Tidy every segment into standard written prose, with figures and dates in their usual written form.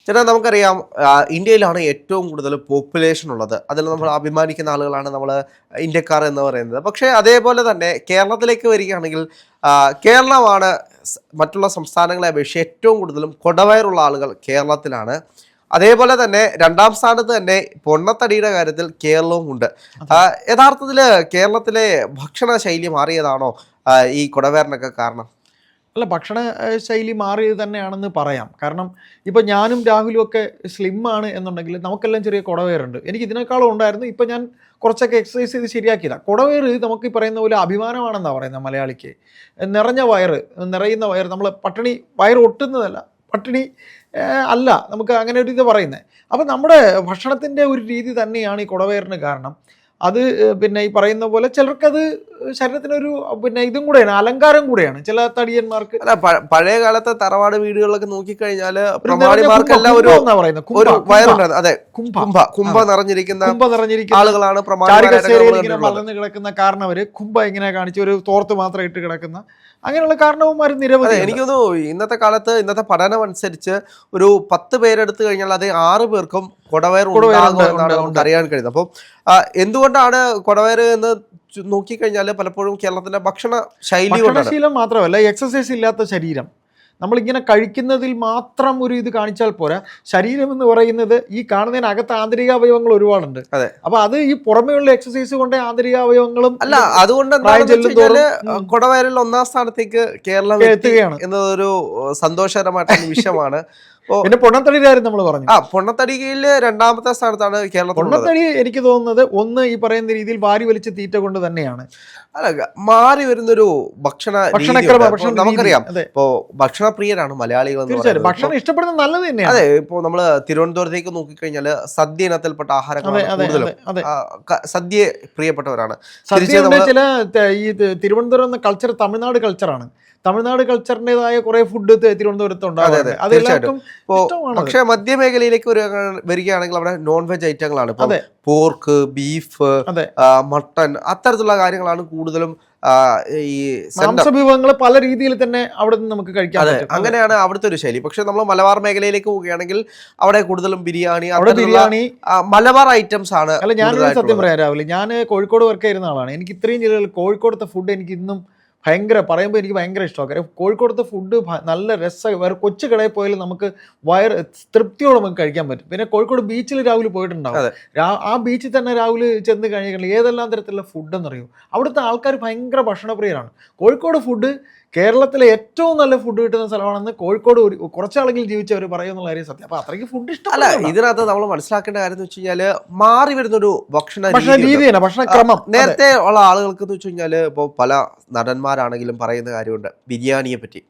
ചേട്ടാ നമുക്കറിയാം ഇന്ത്യയിലാണ് ഏറ്റവും കൂടുതൽ പോപ്പുലേഷൻ ഉള്ളത്. അതിൽ നമ്മൾ അഭിമാനിക്കുന്ന ആളുകളാണ് നമ്മൾ ഇന്ത്യക്കാർ എന്ന് പറയുന്നത്. പക്ഷേ അതേപോലെ തന്നെ കേരളത്തിലേക്ക് വരികയാണെങ്കിൽ കേരളമാണ് മറ്റുള്ള സംസ്ഥാനങ്ങളെ അപേക്ഷിച്ച് ഏറ്റവും കൂടുതലും കൊടവയറുള്ള ആളുകൾ കേരളത്തിലാണ്. അതേപോലെ തന്നെ രണ്ടാം സ്ഥാനത്ത് തന്നെ പൊണ്ണത്തടിയുടെ കാര്യത്തിൽ കേരളവും ഉണ്ട്. യഥാർത്ഥത്തിൽ കേരളത്തിലെ ഭക്ഷണ ശൈലി മാറിയതാണോ ഈ കൊടവയറിനൊക്കെ കാരണം? അല്ല, ഭക്ഷണ ശൈലി മാറിയത് തന്നെയാണെന്ന് പറയാം. കാരണം ഇപ്പോൾ ഞാനും രാഹുലും ഒക്കെ സ്ലിമ്മാണ് എന്നുണ്ടെങ്കിൽ നമുക്കെല്ലാം ചെറിയ കുടവയറുണ്ട്. എനിക്ക് ഇതിനേക്കാളും ഉണ്ടായിരുന്നു. ഇപ്പോൾ ഞാൻ കുറച്ചൊക്കെ എക്സസൈസ് ചെയ്ത് ശരിയാക്കിയതാണ്. കുടവയറ് നമുക്ക് ഈ പറയുന്ന പോലെ അഭിമാനമാണെന്നാണ് പറയുന്നത് മലയാളിക്ക്. നിറഞ്ഞ വയറ്, നിറയുന്ന വയറ്, നമ്മൾ പട്ടിണി വയറ് ഒട്ടുന്നതല്ല, പട്ടിണി അല്ല, നമുക്ക് അങ്ങനെ ഒരു ഇത് പറയുന്നത്. അപ്പോൾ നമ്മുടെ ഭക്ഷണത്തിൻ്റെ ഒരു രീതി തന്നെയാണ് ഈ കുടവയറിന് കാരണം. അത് പിന്നെ ഈ പറയുന്ന പോലെ ചിലർക്കത് ശരീരത്തിനൊരു ഇതും കൂടെയാണ്, അലങ്കാരം കൂടെയാണ് ചില തടിയന്മാർക്ക്. അല്ല, പഴയ കാലത്തെ തറവാട് വീടുകളിലൊക്കെ നോക്കിക്കഴിഞ്ഞാല് പ്രമാണിമാർക്കെല്ലാം ഒരു വയറുണ്ടായിരുന്നു. അതെ, കുംഭ നിറഞ്ഞിരിക്കുന്ന ആളുകളാണ് വളർന്നു കിടക്കുന്ന കാരണവര് കുംഭ ഇങ്ങനെ കാണിച്ച് ഒരു തോർത്ത് മാത്രം ഇട്ട് കിടക്കുന്ന അങ്ങനെയുള്ള കാരണവന്മാർ നിരവധി. എനിക്ക് തോന്നുന്നു ഇന്നത്തെ കാലത്ത് ഇന്നത്തെ പഠനം അനുസരിച്ച് ഒരു 10 പേരെടുത്തു കഴിഞ്ഞാൽ അത് 6 പേർക്കും കൊടവയർ ഉണ്ടാകുമെന്നാണ് നമുക്ക് അറിയാൻ കഴിയുന്നത്. അപ്പം എന്തുകൊണ്ടാണ് കൊടവയർ എന്ന് നോക്കിക്കഴിഞ്ഞാൽ പലപ്പോഴും കേരളത്തിലെ ഭക്ഷണശീലം മാത്രമല്ല, എക്സസൈസ് ഇല്ലാത്ത ശരീരം. നമ്മളിങ്ങനെ കഴിക്കുന്നതിൽ മാത്രം ഒരു ഇത് കാണിച്ചാൽ പോരാ. ശരീരം എന്ന് പറയുന്നത് ഈ കാണുന്നതിനകത്ത് ആന്തരിക അവയവങ്ങൾ ഒരുപാടുണ്ട്. അപ്പൊ അത് ഈ പുറമെയുള്ള എക്സസൈസ് കൊണ്ട് ആന്തരിക അവയവങ്ങളും അല്ല, അതുകൊണ്ട് കൊടവയറിൽ 1ാം സ്ഥാനത്തേക്ക് കേരളം എത്തുകയാണ് എന്നതൊരു സന്തോഷകരമായിട്ടുള്ള വിഷയമാണ്. പിന്നെ പൊണ്ണത്തടിയുടെ കാര്യം നമ്മൾ പറഞ്ഞു. പൊണ്ണത്തടിയിൽ 2ാമത്തെ സ്ഥാനത്താണ് കേരളം. പൊണ്ണത്തടി എനിക്ക് തോന്നുന്നത് ഒന്ന് ഈ പറയുന്ന രീതിയിൽ വാരി വലിച്ച് തീറ്റ കൊണ്ട് തന്നെയാണ്. അല്ല, മാറി വരുന്നൊരു നമുക്കറിയാം. ഇപ്പോ ഭക്ഷണപ്രിയരാണ് മലയാളികൾ. തീർച്ചയായും ഭക്ഷണം ഇഷ്ടപ്പെടുന്നത് നല്ലത് തന്നെയാണ്. അതെ, ഇപ്പോ നമ്മള് തിരുവനന്തപുരത്തേക്ക് നോക്കിക്കഴിഞ്ഞാൽ സദ്യ ഇനത്തിൽപ്പെട്ട ആഹാരങ്ങൾ സദ്യ പ്രിയപ്പെട്ടവരാണ്. ചില ഈ തിരുവനന്തപുരം കൾച്ചർ തമിഴ്നാട് കൾച്ചറാണ്. തമിഴ്നാട് കൾച്ചറിൻ്റെതായ കുറെ ഫുഡ് തിരുവനന്തപുരത്തുണ്ടാകും. പക്ഷേ മധ്യമേഖലയിലേക്ക് വരികയാണെങ്കിൽ അവിടെ നോൺ വെജ് ഐറ്റങ്ങളാണ്. പോർക്ക്, ബീഫ്, മട്ടൺ, അത്തരത്തിലുള്ള കാര്യങ്ങളാണ് കൂടുതലും. ഈ മാംസവിഭവങ്ങൾ പല രീതിയിൽ തന്നെ അവിടെ നിന്ന് നമുക്ക് കഴിക്കാം. അതെ, അങ്ങനെയാണ് അവിടുത്തെ ഒരു ശൈലി. പക്ഷെ നമ്മൾ മലബാർ മേഖലയിലേക്ക് പോവുകയാണെങ്കിൽ അവിടെ കൂടുതലും ബിരിയാണി, മലബാർ ഐറ്റംസ് ആണ്. അല്ല, ഞാനൊരു സത്യം പറയാം രാവിലെ, ഞാൻ കോഴിക്കോട് വർക്ക് ചെയ്യുന്ന ആളാണ്. എനിക്ക് ഇത്രയും ജില്ലകളിൽ കോഴിക്കോടത്തെ ഫുഡ് എനിക്ക് ഇന്നും പറയുമ്പോൾ എനിക്ക് ഭയങ്കര ഇഷ്ടമാണ്. കാര്യം കോഴിക്കോടത്തെ ഫുഡ് നല്ല രസം. വേറെ കൊച്ചു കടയിൽ പോയാലും നമുക്ക് തൃപ്തിയോടെ നമുക്ക് കഴിക്കാൻ പറ്റും. പിന്നെ കോഴിക്കോട് ബീച്ചിൽ രാവിലെ പോയിട്ടുണ്ടാവും. ആ ബീച്ചിൽ തന്നെ രാവിലെ ചെന്ന് കഴിഞ്ഞാൽ ഏതെല്ലാം തരത്തിലുള്ള ഫുഡെന്നറിയോ. അവിടുത്തെ ആൾക്കാർ ഭയങ്കര ഭക്ഷണപ്രിയരാണ്. കോഴിക്കോട് ഫുഡ് കേരളത്തിലെ ഏറ്റവും നല്ല ഫുഡ് കിട്ടുന്ന സ്ഥലമാണെന്ന് കോഴിക്കോട് കുറച്ചാളെങ്കിലും ജീവിച്ചവർ പറയുന്നുള്ള കാര്യം സത്യം. അപ്പൊ അത്രയ്ക്ക് ഫുഡ് ഇഷ്ടമല്ല. ഇതിനകത്ത് നമ്മൾ മനസ്സിലാക്കേണ്ട കാര്യം എന്ന് വെച്ച് കഴിഞ്ഞാൽ മാറി വരുന്നൊരു ഭക്ഷണ രീതിയാണ്, ഭക്ഷണക്രമം. നേരത്തെ ഉള്ള ആളുകൾക്ക് എന്ന് വെച്ച് കഴിഞ്ഞാൽ ഇപ്പോൾ പല നടന്മാരാണെങ്കിലും പറയുന്ന കാര്യമുണ്ട് ബിരിയാണിയെ പറ്റി.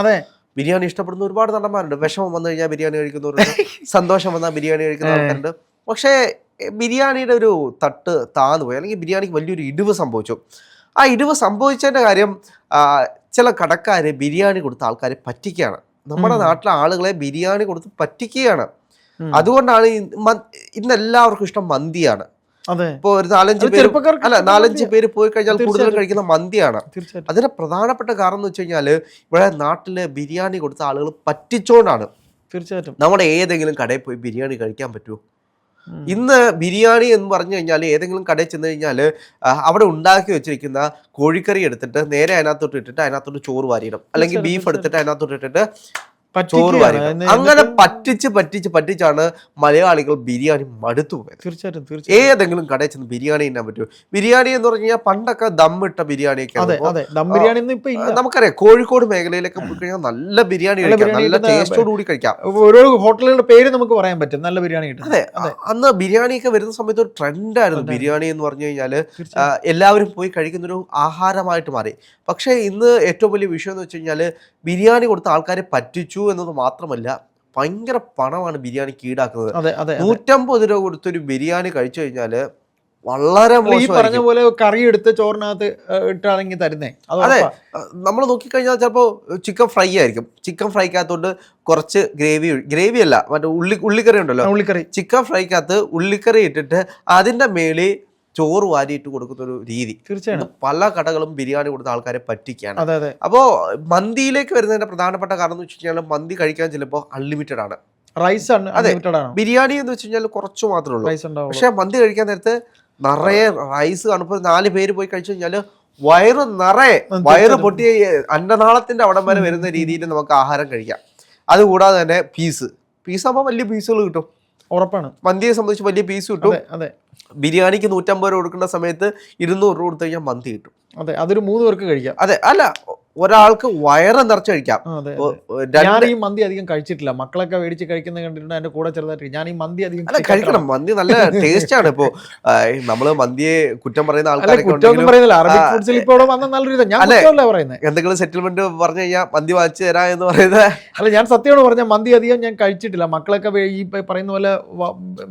അതെ, ബിരിയാണി ഇഷ്ടപ്പെടുന്ന ഒരുപാട് നടന്മാരുണ്ട്. വിഷമം വന്നു കഴിഞ്ഞാൽ ബിരിയാണി കഴിക്കുന്നവരുണ്ട്, സന്തോഷം വന്നാൽ ബിരിയാണി കഴിക്കുന്ന ആൾക്കാരുണ്ട്. പക്ഷേ ബിരിയാണിയുടെ ഒരു തട്ട് താന്നു പോയി, അല്ലെങ്കിൽ ബിരിയാണിക്ക് വലിയൊരു ഇടിവ് സംഭവിച്ചു. ആ ഇടിവ് സംഭവിച്ചതിൻ്റെ കാര്യം ചില കടക്കാര് ബിരിയാണി കൊടുത്ത ആൾക്കാരെ പറ്റിക്കുകയാണ്. നമ്മുടെ നാട്ടിലെ ആളുകളെ ബിരിയാണി കൊടുത്ത് പറ്റിക്കുകയാണ്. അതുകൊണ്ടാണ് ഇന്ന് എല്ലാവർക്കും ഇഷ്ടം മന്തിയാണ്. ഇപ്പൊ ഒരു 4-5 പേര് പോയി കഴിഞ്ഞാൽ കൂടുതൽ കഴിക്കുന്ന മന്തിയാണ്. അതിന്റെ പ്രധാനപ്പെട്ട കാരണം എന്ന് വെച്ച് കഴിഞ്ഞാല് ഇവിടെ നാട്ടില് ബിരിയാണി കൊടുത്ത ആളുകൾ പറ്റിച്ചോണ്ടാണ്. തീർച്ചയായിട്ടും നമ്മുടെ ഏതെങ്കിലും കടയിൽ പോയി ബിരിയാണി കഴിക്കാൻ പറ്റുമോ? ഇന്ന് ബിരിയാണി എന്ന് പറഞ്ഞു കഴിഞ്ഞാൽ ഏതെങ്കിലും കടയിൽ ചെന്ന് കഴിഞ്ഞാൽ അവിടെ ഉണ്ടാക്കി വെച്ചിരിക്കുന്ന കോഴിക്കറി എടുത്തിട്ട് നേരെ അതിനകത്തോട്ട് ഇട്ടിട്ട് അതിനകത്തോട്ട് ചോറ് വാരിയിടും, അല്ലെങ്കിൽ ബീഫ് എടുത്തിട്ട് അതിനകത്തോട്ട് ഇട്ടിട്ട് ചോറ് വാരി. അങ്ങനെ പറ്റിച്ചാണ് മലയാളികൾ ബിരിയാണി മടുത്തു പോയത്. തീർച്ചയായിട്ടും ഏതെങ്കിലും കടയിൽ ചെന്ന് ബിരിയാണി തിന്നാൻ പറ്റുമോ? ബിരിയാണി എന്ന് പറഞ്ഞു കഴിഞ്ഞാൽ പണ്ടൊക്കെ ദമ്മിട്ട ബിരിയാണിയൊക്കെ നമുക്കറിയാം. കോഴിക്കോട് മേഖലയിലൊക്കെ പോയി കഴിഞ്ഞാൽ നല്ല ബിരിയാണി കഴിക്കാം, നല്ല ടേസ്റ്റോട് കൂടി കഴിക്കാം. ഓരോ ഹോട്ടലുകളുടെ പേര് നമുക്ക് പറയാൻ പറ്റും, നല്ല ബിരിയാണി കിട്ടും. അതെ, അന്ന് ബിരിയാണിയൊക്കെ വരുന്ന സമയത്ത് ഒരു ട്രെൻഡായിരുന്നു ബിരിയാണി എന്ന് പറഞ്ഞു കഴിഞ്ഞാൽ. എല്ലാവരും പോയി കഴിക്കുന്നൊരു ആഹാരമായിട്ട് മാറി. പക്ഷേ ഇന്ന് ഏറ്റവും വലിയ വിഷയം എന്ന് വെച്ച് കഴിഞ്ഞാൽ ബിരിയാണി കൊടുത്ത ആൾക്കാരെ പറ്റിച്ചു എന്നത് മാത്രമല്ല, ഭയങ്കര പണമാണ് ബിരിയാണിക്ക് ഈടാക്കുന്നത്. 150 രൂപ കൊടുത്തൊരു ബിരിയാണി കഴിച്ചു കഴിഞ്ഞാല് വളരെ പറഞ്ഞ പോലെ കറി എടുത്ത് ചോറിനകത്ത് ഇട്ടാണെങ്കിൽ തരുന്നേ. അതെ, നമ്മൾ നോക്കിക്കഴിഞ്ഞാൽ ചിലപ്പോൾ ചിക്കൻ ഫ്രൈ ആയിരിക്കും. ചിക്കൻ ഫ്രൈക്കകത്തോട്ട് കുറച്ച് ഗ്രേവി അല്ല, മറ്റേ ഉള്ളിക്കറി ഉണ്ടല്ലോ, ചിക്കൻ ഫ്രൈക്കകത്ത് ഉള്ളിക്കറി ഇട്ടിട്ട് അതിന്റെ മേളിൽ ചോറ് വാരിയിട്ട് കൊടുക്കുന്ന ഒരു രീതി. തീർച്ചയായും പല കടകളും ബിരിയാണി കൊടുത്ത ആൾക്കാരെ പറ്റിക്കുകയാണ്. അപ്പോൾ മന്തിയിലേക്ക് വരുന്നതിന്റെ പ്രധാനപ്പെട്ട കാരണം എന്ന് വെച്ച് കഴിഞ്ഞാൽ മന്തി കഴിക്കാൻ ചിലപ്പോൾ അൺലിമിറ്റഡ് ആണ്. റൈസ് അൺലിമിറ്റഡ് ആണ്. ബിരിയാണി എന്ന് വെച്ച് കഴിഞ്ഞാൽ കുറച്ച് മാത്രമേ ഉള്ളൂ. റൈസ് ഉണ്ടാവും. പക്ഷെ മന്തി കഴിക്കാൻ നേരത്ത് നിറയെ റൈസ് കാണുമ്പോൾ 4 പേര് പോയി കഴിച്ചു കഴിഞ്ഞാൽ വയറ് നിറയെ വയറ് പൊട്ടിയ അന്നനാളത്തിന്റെ അവിടം വരെ വരുന്ന രീതിയിൽ നമുക്ക് ആഹാരം കഴിക്കാം. അതുകൂടാതെ തന്നെ പീസ് ആകുമ്പോൾ വലിയ പീസുകൾ കിട്ടും. ഉറപ്പാണ്. മന്തിയെ സംബന്ധിച്ച് വലിയ പീസ് കിട്ടും. അതെ. ബിരിയാണിക്ക് 150 രൂപ കൊടുക്കുന്ന സമയത്ത് 200 രൂപ കൊടുത്തു കഴിഞ്ഞാൽ മന്തി കിട്ടും. അതെ, അതൊരു 3 പേർക്ക് കഴിക്കാം. അതെ, അല്ല ഒരാൾക്ക് വയറ് നിറച്ച് കഴിക്കാം. ഞാൻ ഈ മന്തി അധികം കഴിച്ചിട്ടില്ല. മക്കളൊക്കെ മേടിച്ച് കഴിക്കുന്നത് കണ്ടിട്ടുണ്ട്. എന്റെ കൂടെ ചെറുതായിട്ട് ഞാൻ ഈ മന്തി അധികം കഴിക്കണം. മന്തി നല്ല ടേസ്റ്റ് ആണ്. ഇപ്പോ നമ്മള് മന്തിയെ കുറ്റം പറയുന്ന ആൾക്കാരൊക്കെ എന്തെങ്കിലും സെറ്റിൽമെന്റ് പറഞ്ഞു കഴിഞ്ഞാൽ മന്തി വാങ്ങിച്ചു തരാ എന്ന് പറയുന്നത്. അല്ല, ഞാൻ സത്യമാണ് പറഞ്ഞാൽ മന്തി അധികം ഞാൻ കഴിച്ചിട്ടില്ല. മക്കളൊക്കെ ഈ പറയുന്ന പോലെ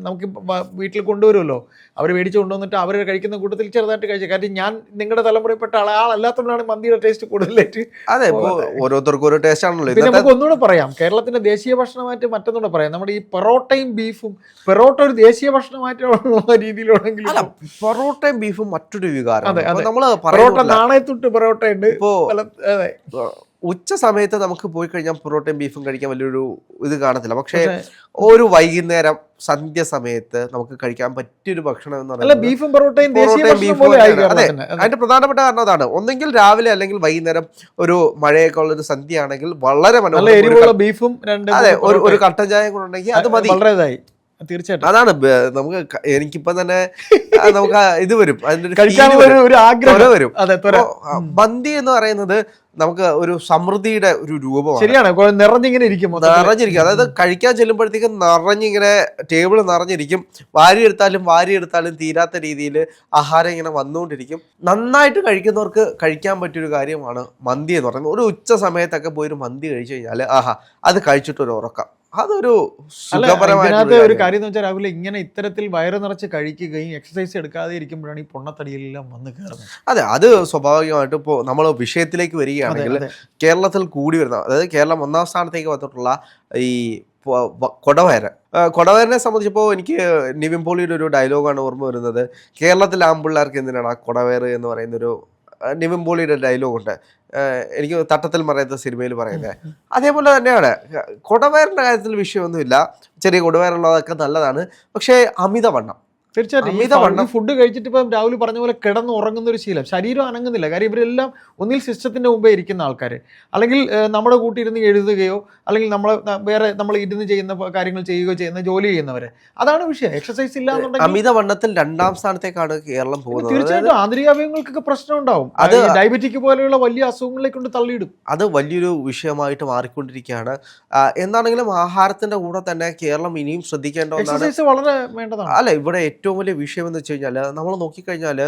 നമുക്ക് വീട്ടിൽ കൊണ്ടുവരുമല്ലോ, അവർ മേടിച്ച് കൊണ്ടുവന്നിട്ട് അവർ കഴിക്കുന്ന കൂട്ടത്തിൽ ചെറുതായിട്ട് കഴിച്ചു. കാരണം ഞാൻ നിങ്ങളുടെ തലമുറയിൽപ്പെട്ട ആളല്ലാത്തതുകൊണ്ടാണ് മന്തിയുടെ ടേസ്റ്റ് കൂടുതലായിട്ട്. അതെ, ഓരോരുത്തർക്കും ഓരോ ടേസ്റ്റ് ആണല്ലോ. പിന്നെ നമുക്ക് ഒന്നുകൂടെ പറയാം, കേരളത്തിന്റെ ദേശീയ ഭക്ഷണമായിട്ട് മറ്റൊന്നുകൂടെ പറയാം. നമ്മുടെ ഈ പൊറോട്ടയും ബീഫും, പൊറോട്ട ഒരു ദേശീയ ഭക്ഷണമായിട്ടുള്ള രീതിയിലാണെങ്കിൽ പൊറോട്ടയും ബീഫും മറ്റൊരു വികാരം. നമ്മള് പൊറോട്ട നാണയത്തൊട്ട് പൊറോട്ട ഉണ്ട്. ഇപ്പോ ഉച്ച സമയത്ത് നമുക്ക് പോയി കഴിഞ്ഞാൽ പൊറോട്ടയും ബീഫും കഴിക്കാൻ വലിയൊരു ഇത് കാണത്തില്ല. പക്ഷേ ഒരു വൈകുന്നേരം സന്ധ്യ സമയത്ത് നമുക്ക് കഴിക്കാൻ പറ്റിയൊരു ഭക്ഷണം എന്ന് പറയുന്നത് ബീഫും പൊറോട്ടയും. അതെ, അതിന്റെ പ്രധാനപ്പെട്ട കാരണം അതാണ്. ഒന്നെങ്കിൽ രാവിലെ അല്ലെങ്കിൽ വൈകുന്നേരം ഒരു മഴയൊക്കെ ഉള്ള ഒരു സന്ധ്യ ആണെങ്കിൽ വളരെ മനോഹരം ബീഫും അതെ ഒരു കട്ടൻ ചായ കൂടെ ഉണ്ടെങ്കിൽ അത് മതി. തീർച്ചയായിട്ടും അതാണ് നമുക്ക്. എനിക്കിപ്പം തന്നെ നമുക്ക് ഇത് വരും, അതിന്റെ ഒരു ആഗ്രഹം വരും. മന്തി എന്ന് പറയുന്നത് നമുക്ക് ഒരു സമൃദ്ധിയുടെ ഒരു രൂപമാണ്. ശരിയാണ്, നിറഞ്ഞിരിക്കും. അതായത് കഴിക്കാൻ ചെല്ലുമ്പോഴത്തേക്കും നിറഞ്ഞിങ്ങനെ ടേബിൾ നിറഞ്ഞിരിക്കും. വാരിയെടുത്താലും തീരാത്ത രീതിയിൽ ആഹാരം ഇങ്ങനെ വന്നുകൊണ്ടിരിക്കും. നന്നായിട്ട് കഴിക്കുന്നവർക്ക് കഴിക്കാൻ പറ്റിയൊരു കാര്യമാണ് മന്തി എന്ന് പറയുന്നത്. ഒരു ഉച്ച സമയത്തൊക്കെ പോയി ഒരു മന്തി കഴിച്ചു കഴിഞ്ഞാൽ അത് കഴിച്ചിട്ടൊരു ഉറക്കം. അതൊരു ഇതിനകത്ത് ഒരു കാര്യം എന്ന് വെച്ചാൽ രാവിലെ ഇങ്ങനെ ഇത്തരത്തിൽ വയറ് നിറച്ച് കഴിക്കുകയും എക്സസൈസ് എടുക്കാതെ ഇരിക്കുമ്പോഴാണ് ഈ പൊണ്ണത്തടിയെല്ലാം വന്ന് കയറുന്നത്. അതെ, അത് സ്വാഭാവികമായിട്ട് ഇപ്പോൾ നമ്മൾ വിഷയത്തിലേക്ക് വരികയാണെങ്കിൽ കേരളത്തിൽ കൂടി വരുന്ന, അതായത് കേരളം 1ാം സ്ഥാനത്തേക്ക് വന്നിട്ടുള്ള ഈ കൊടവയറിനെ സംബന്ധിച്ചപ്പോൾ എനിക്ക് നിവിൻ പോളിയുടെ ഒരു ഡയലോഗാണ് ഓർമ്മ വരുന്നത്. കേരളത്തിലെ ആമ്പിള്ളേർക്ക് എന്തിനാണ് ആ കൊടവയർ എന്ന് പറയുന്നൊരു നിവിൻ പോളിയുടെ ഡയലോഗുണ്ട്. എനിക്ക് തട്ടത്തിൽ മറയാത്ത സിനിമയിൽ പറയുന്നത്. അതേപോലെ തന്നെയാണ് കൊടവയറിന്റെ കാര്യത്തിൽ വിഷയമൊന്നുമില്ല. ചെറിയ കൊടവയറുള്ളതൊക്കെ നല്ലതാണ്. പക്ഷേ അമിതവണ്ണം, തീർച്ചയായിട്ടും ഫുഡ് കഴിച്ചിട്ട് ഇപ്പം രാഹുൽ പറഞ്ഞ പോലെ കിടന്ന് ഉറങ്ങുന്ന ഒരു ശീലം, ശരീരം അനങ്ങുന്നില്ല. കാര്യം ഇവരെല്ലാം ഒന്നിൽ സിസ്റ്റത്തിന്റെ മുമ്പേ ഇരിക്കുന്ന ആൾക്കാർ, അല്ലെങ്കിൽ നമ്മുടെ കൂട്ടിയിരുന്ന് എഴുതുകയോ അല്ലെങ്കിൽ നമ്മൾ ഇരുന്ന് ചെയ്യുന്ന കാര്യങ്ങൾ ചെയ്യുകയോ ചെയ്യുന്ന ജോലി ചെയ്യുന്നവര്, അതാണ് വിഷയം. എക്സസൈസ് ഇല്ല എന്നുണ്ടെങ്കിൽ അമിതവണ്ണത്തിൽ 2ാം സ്ഥാനത്തേക്കാണ് കേരളം പോകുന്നത്. തീർച്ചയായിട്ടും ആന്തരികാവയവങ്ങൾക്കൊക്കെ പ്രശ്നം ഉണ്ടാവും. അത് ഡയബറ്റിക് പോലെയുള്ള വലിയ അസുഖങ്ങളിലേക്ക് കൊണ്ട് തള്ളിയിടും. അത് വലിയൊരു വിഷയമായിട്ട് മാറിക്കൊണ്ടിരിക്കുകയാണ്. എന്താണെങ്കിലും ആഹാരത്തിന്റെ കൂടെ തന്നെ കേരളം ഇനിയും ശ്രദ്ധിക്കേണ്ട എക്സസൈസ് വളരെ വേണ്ടതാണ്. അല്ല, ഇവിടെ ഏറ്റവും വലിയ വിഷയം എന്ന് വെച്ച് കഴിഞ്ഞാൽ നമ്മൾ നോക്കിക്കഴിഞ്ഞാൽ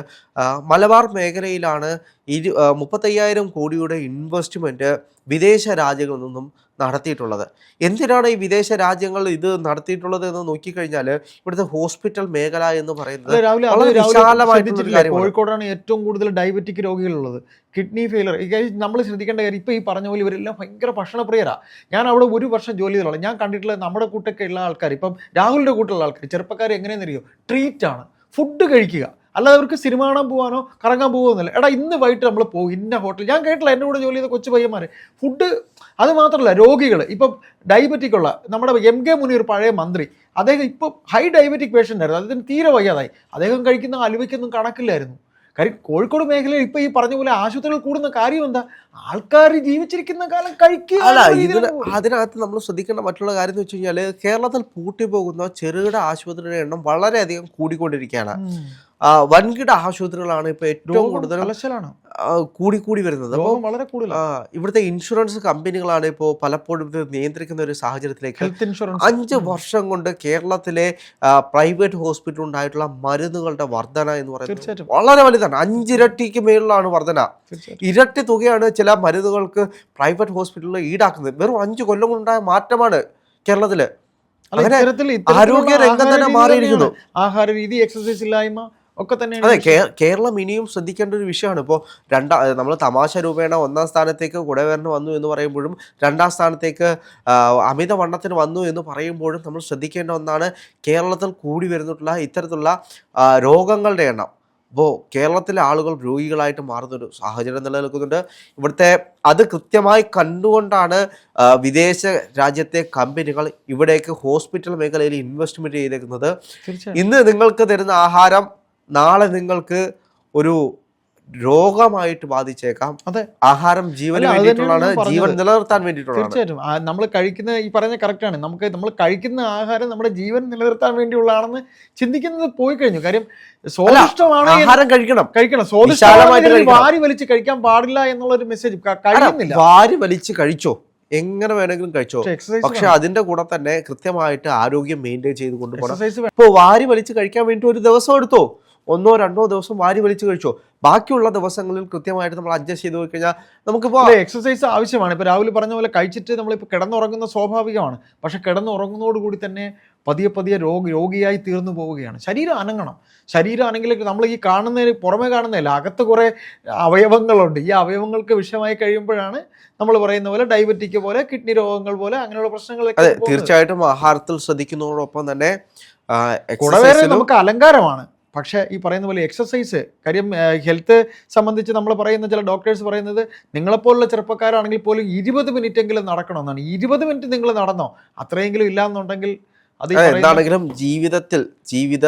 മലബാർ മേഖലയിലാണ് 35,000 കോടിയുടെ ഇൻവെസ്റ്റ്മെന്റ് വിദേശ രാജ്യങ്ങളിൽ നിന്നും നടത്തിയിട്ടുള്ളത്. എന്തിനാണ് ഈ വിദേശ രാജ്യങ്ങൾ ഇത് നടത്തിയിട്ടുള്ളത് എന്ന് നോക്കിക്കഴിഞ്ഞാൽ ഇവിടുത്തെ ഹോസ്പിറ്റൽ മേഖല എന്ന് പറയുന്നത് കോഴിക്കോടാണ് ഏറ്റവും കൂടുതൽ ഡയബറ്റിക് രോഗികളുള്ളത്, കിഡ്നി ഫെയിലർ. ഈ കാര്യം നമ്മൾ ശ്രദ്ധിക്കേണ്ട കാര്യം. ഇപ്പം ഈ പറഞ്ഞ പോലെ ഇവരെല്ലാം ഭയങ്കര ഭക്ഷണപ്രിയരാണ്. ഞാൻ അവിടെ 1 വർഷം ജോലി ചെയ്തോളാം. ഞാൻ കണ്ടിട്ടുള്ള നമ്മുടെ കൂട്ടൊക്കെ ഉള്ള ആൾക്കാർ, ഇപ്പം രാഹുലിന്റെ കൂട്ടുള്ള ആൾക്കാർ, ചെറുപ്പക്കാർ എങ്ങനെയെന്നറിയോ, ട്രീറ്റാണ് ഫുഡ് കഴിക്കുക. അല്ലാതെ അവർക്ക് സിനിമ കാണാൻ പോകാനോ കറങ്ങാൻ പോകുന്നില്ല. എടാ ഇന്ന് വൈകിട്ട് നമ്മൾ പോകും ഇന്ന ഹോട്ടൽ. ഞാൻ കേട്ടില്ല, എൻ്റെ കൂടെ ജോലി ചെയ്ത കൊച്ചു പയ്യന്മാർ ഫുഡ്. അത് മാത്രമല്ല, രോഗികൾ ഇപ്പം ഡയബറ്റിക് ഉള്ള നമ്മുടെ MK മുനീർ, പഴയ മന്ത്രി, അദ്ദേഹം ഇപ്പം ഹൈ ഡയബറ്റിക് പേഷ്യൻ്റ് ആയിരുന്നു. അദ്ദേഹത്തിന് തീരെ വയ്യാതായി. അദ്ദേഹം കഴിക്കുന്ന അലുവയ്ക്കൊന്നും കണക്കില്ലായിരുന്നു. കാര്യം കോഴിക്കോട് മേഖലയിൽ ഇപ്പം ഈ പറഞ്ഞ പോലെ ആശുപത്രികൾ കൂടുന്ന കാര്യം എന്താ, ആൾക്കാർ ജീവിച്ചിരിക്കുന്ന കാലം കഴിക്കുക. അതിനകത്ത് നമ്മൾ ശ്രദ്ധിക്കേണ്ട മറ്റുള്ള കാര്യം എന്ന് വെച്ച് കഴിഞ്ഞാൽ കേരളത്തിൽ പൂട്ടിപ്പോകുന്ന ചെറുകിട ആശുപത്രിയുടെ എണ്ണം വളരെയധികം കൂടിക്കൊണ്ടിരിക്കുകയാണ്. വൻകിട ആശുപത്രികളാണ് ഇപ്പൊ ഏറ്റവും കൂടുതൽ കൂടി വരുന്നത്. വളരെ കൂടുതൽ ഇവിടുത്തെ ഇൻഷുറൻസ് കമ്പനികളാണ് ഇപ്പോൾ പലപ്പോഴും ഇത് നിയന്ത്രിക്കുന്ന ഒരു സാഹചര്യത്തിലേക്ക്. 5 വർഷം കൊണ്ട് കേരളത്തിലെ പ്രൈവറ്റ് ഹോസ്പിറ്റൽ ഉണ്ടായിട്ടുള്ള മരുന്നുകളുടെ വർധന എന്ന് പറയുന്നത് വളരെ വലുതാണ്. 5 ഇരട്ടിക്ക് മേളിലാണ് വർധന. ഇരട്ടി തുകയാണ് ചില മരുന്നുകൾക്ക് പ്രൈവറ്റ് ഹോസ്പിറ്റലിൽ ഈടാക്കുന്നത്. വെറും 5 കൊല്ലം കൊണ്ടുണ്ടായ മാറ്റമാണ് കേരളത്തില്. ആരോഗ്യ രംഗം തന്നെ മാറിയിരിക്കുന്നു. ആഹാര രീതി, എക്സസൈസ് ഇല്ലായ്മ ഒക്കെ തന്നെയാണ്. അതെ, കേരളം ഇനിയും ശ്രദ്ധിക്കേണ്ട ഒരു വിഷയമാണ്. ഇപ്പോൾ നമ്മൾ തമാശ രൂപേണ 1ാം സ്ഥാനത്തേക്ക് കുടവയറിന് വന്നു എന്ന് പറയുമ്പോഴും 2ാം സ്ഥാനത്തേക്ക് അമിതവണ്ണത്തിന് വന്നു എന്ന് പറയുമ്പോഴും നമ്മൾ ശ്രദ്ധിക്കേണ്ട ഒന്നാണ് കേരളത്തിൽ കൂടി വരുന്നിട്ടുള്ള ഇത്തരത്തിലുള്ള രോഗങ്ങളുടെ എണ്ണം. അപ്പോൾ കേരളത്തിലെ ആളുകൾ രോഗികളായിട്ട് മാറുന്നൊരു സാഹചര്യം നിലനിൽക്കുന്നുണ്ട്. ഇവിടുത്തെ അത് കൃത്യമായി കണ്ടുകൊണ്ടാണ് വിദേശ രാജ്യത്തെ കമ്പനികൾ ഇവിടേക്ക് ഹോസ്പിറ്റൽ മേഖലയിൽ ഇൻവെസ്റ്റ്മെൻറ്റ് ചെയ്തേക്കുന്നത്. തീർച്ചയായും ഇന്ന് നിങ്ങൾക്ക് തരുന്ന ആഹാരം നാളെ നിങ്ങൾക്ക് ഒരു രോഗമായിട്ട് ബാധിച്ചേക്കാം. അതെ, ആഹാരം ജീവന് അല്ല, അത് തന്നെയാണ് വേണ്ടിയിട്ടുള്ളതാണ്, ഞാൻ പറഞ്ഞത്. ജീവൻ നിലനിർത്താൻ വേണ്ടിയിട്ടുള്ളതാണ്. തീർച്ചയായിട്ടും നമ്മൾ കഴിക്കുന്ന ഈ പറഞ്ഞ കറക്റ്റാണ്. നമ്മൾ കഴിക്കുന്ന ആഹാരം നമ്മുടെ ജീവൻ നിലനിർത്താൻ വേണ്ടിയുള്ളതാണെന്ന് ചിന്തിക്കുന്നത് പോയി കഴിഞ്ഞു. കാര്യം സ്വാദിഷ്ടമാണ് ആഹാരം കഴിക്കണം, കഴിക്കണം, വിശാലമായിട്ട് സ്വാദിഷ്ടമായിട്ട് കഴിക്കണം. വാരി വലിച്ച് കഴിക്കാൻ പാടില്ല എന്നുള്ളൊരു മെസ്സേജ് കഴിയുന്നില്ല. വാരി വലിച്ച് കഴിച്ചോ, എങ്ങനെ വേണമെങ്കിലും കഴിച്ചോ, എക്സസൈസ് പക്ഷെ അതിന്റെ കൂടെ തന്നെ കൃത്യമായിട്ട് ആരോഗ്യം മെയിൻറ്റെയിൻ ചെയ്ത് കൊണ്ടുപോകണം. എക്സസൈസ് ഇപ്പോൾ വാരി വലിച്ച് കഴിക്കാൻ വേണ്ടി ഒരു ദിവസം എടുത്തോ, 1-2 ദിവസം വാരി വലിച്ച് കഴിച്ചോ, ബാക്കിയുള്ള ദിവസങ്ങളിൽ കൃത്യമായിട്ട് നമ്മൾ അഡ്ജസ്റ്റ് ചെയ്ത് പോയി കഴിഞ്ഞാൽ നമുക്കിപ്പോൾ എക്സസൈസ് ആവശ്യമാണ്. ഇപ്പോൾ രാഹുൽ പറഞ്ഞ പോലെ കഴിച്ചിട്ട് നമ്മളിപ്പോൾ കിടന്നുറങ്ങുന്ന സ്വാഭാവികമാണ്. പക്ഷെ കിടന്നുറങ്ങുന്നതോടുകൂടി തന്നെ പതിയെ പതിയെ രോഗിയായി തീർന്നു പോവുകയാണ്. ശരീരം അനങ്ങണം. ശരീരം ആണെങ്കിൽ നമ്മൾ ഈ കാണുന്നതിന് പുറമെ കാണുന്നതല്ല, അകത്ത് കുറേ അവയവങ്ങളുണ്ട്. ഈ അവയവങ്ങൾക്ക് വിഷമായി കഴിയുമ്പോഴാണ് നമ്മൾ പറയുന്ന പോലെ ഡയബറ്റിക് പോലെ, കിഡ്നി രോഗങ്ങൾ പോലെ അങ്ങനെയുള്ള പ്രശ്നങ്ങളൊക്കെ. അതെ, തീർച്ചയായിട്ടും ആഹാരത്തിൽ ശ്രദ്ധിക്കുന്നതോടൊപ്പം തന്നെ കുടവേറെ നമുക്ക് അലങ്കാരമാണ്. പക്ഷേ ഈ പറയുന്ന പോലെ എക്സസൈസ്, കാര്യം ഹെൽത്ത് സംബന്ധിച്ച് നമ്മൾ പറയുന്ന ചില ഡോക്ടേഴ്സ് പറയുന്നത് നിങ്ങളെപ്പോലുള്ള ചെറുപ്പക്കാരാണെങ്കിൽ പോലും 20 മിനിറ്റ് എങ്കിലും നടക്കണമെന്നാണ്. 20 മിനിറ്റ് നിങ്ങൾ നടന്നോ, അത്രയെങ്കിലും ഇല്ലാന്നുണ്ടെങ്കിൽ അത് എന്താണെങ്കിലും ജീവിത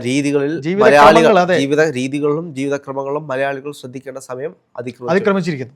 രീതികളിൽ ജീവിത രീതികളിലും ജീവിതക്രമങ്ങളും മലയാളികൾ ശ്രദ്ധിക്കേണ്ട സമയം അതിക്രമിച്ചിരിക്കുന്നു.